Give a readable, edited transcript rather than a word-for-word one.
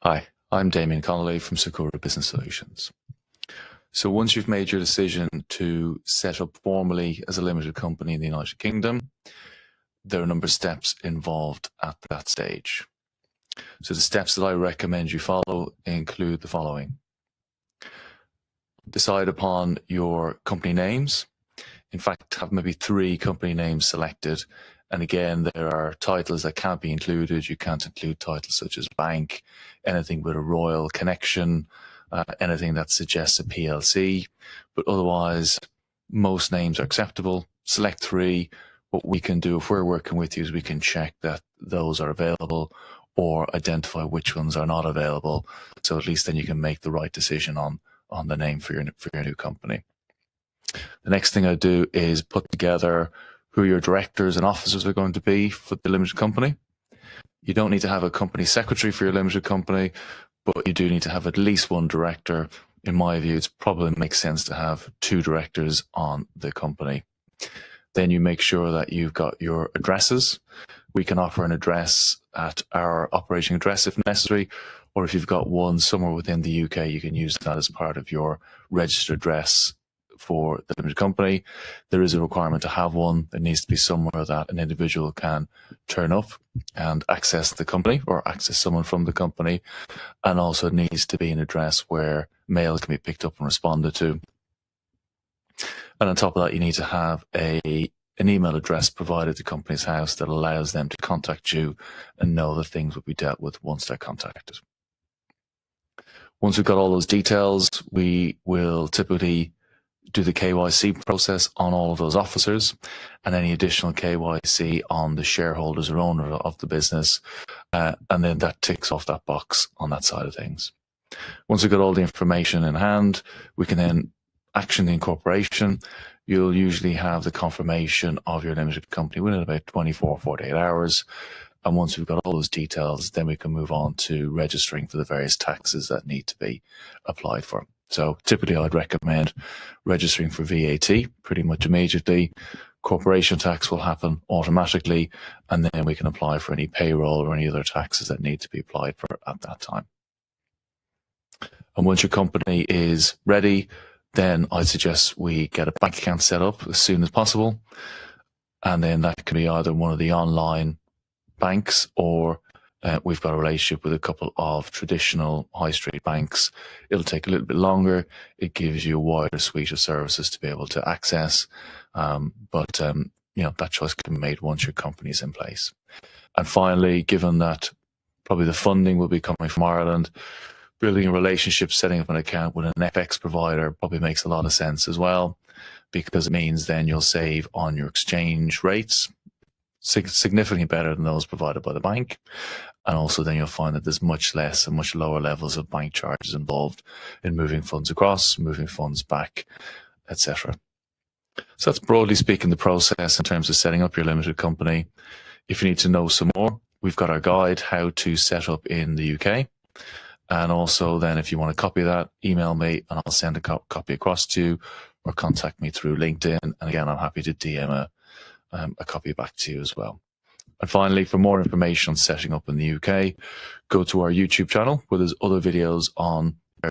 Hi, I'm Damien Connolly from Sakura Business Solutions. So once you've made your decision to set up formally as a limited company in the United Kingdom, there are a number of steps involved at that stage. So the steps that I recommend you follow include the following. Decide upon your company names. In fact, have maybe 3 company names selected. And again, there are titles that can't be included. You can't include titles such as bank, anything with a royal connection, anything that suggests a PLC. But otherwise, most names are acceptable. Select 3. What we can do if we're working with you is we can check that those are available or identify which ones are not available. So at least then you can make the right decision on the name for your new company. The next thing I do is put together who your directors and officers are going to be for the limited company. You don't need to have a company secretary for your limited company, but you do need to have at least 1 director. In my view, it probably makes sense to have 2 directors on the company. Then you make sure that you've got your addresses. We can offer an address at our operating address if necessary, or if you've got one somewhere within the UK, you can use that as part of your registered address for the limited company. There is a requirement to have one. There needs to be somewhere that an individual can turn up and access the company or access someone from the company. And also it needs to be an address where mail can be picked up and responded to. And on top of that, you need to have an email address provided to company's house that allows them to contact you and know that things will be dealt with once they're contacted. Once we've got all those details, we will typically do the KYC process on all of those officers and any additional KYC on the shareholders or owner of the business. And then that ticks off that box on that side of things. Once we've got all the information in hand, we can then action the incorporation. You'll usually have the confirmation of your limited company within about 24, 48 hours. And once we've got all those details, then we can move on to registering for the various taxes that need to be applied for. So typically I'd recommend registering for VAT pretty much immediately. Corporation tax will happen automatically, and then we can apply for any payroll or any other taxes that need to be applied for at that time. And once your company is ready, then I'd suggest we get a bank account set up as soon as possible. And then that can be either one of the online banks or we've got a relationship with a couple of traditional high street banks. It'll take a little bit longer. It gives you a wider suite of services to be able to access. But that choice can be made once your company is in place. And finally, given that probably the funding will be coming from Ireland, building a relationship, setting up an account with an FX provider probably makes a lot of sense as well, because it means then you'll save on your exchange rates, significantly better than those provided by the bank. And also then you'll find that there's much less and much lower levels of bank charges involved in moving funds across, moving funds back, etc. So that's broadly speaking the process in terms of setting up your limited company. If you need to know some more, we've got our guide, How to Set Up in the UK. And also then if you want a copy of that, email me and I'll send a copy across to you, or contact me through LinkedIn. And again, I'm happy to DM a copy back to you as well. And finally, for more information on setting up in the UK, go to our YouTube channel where there's other videos on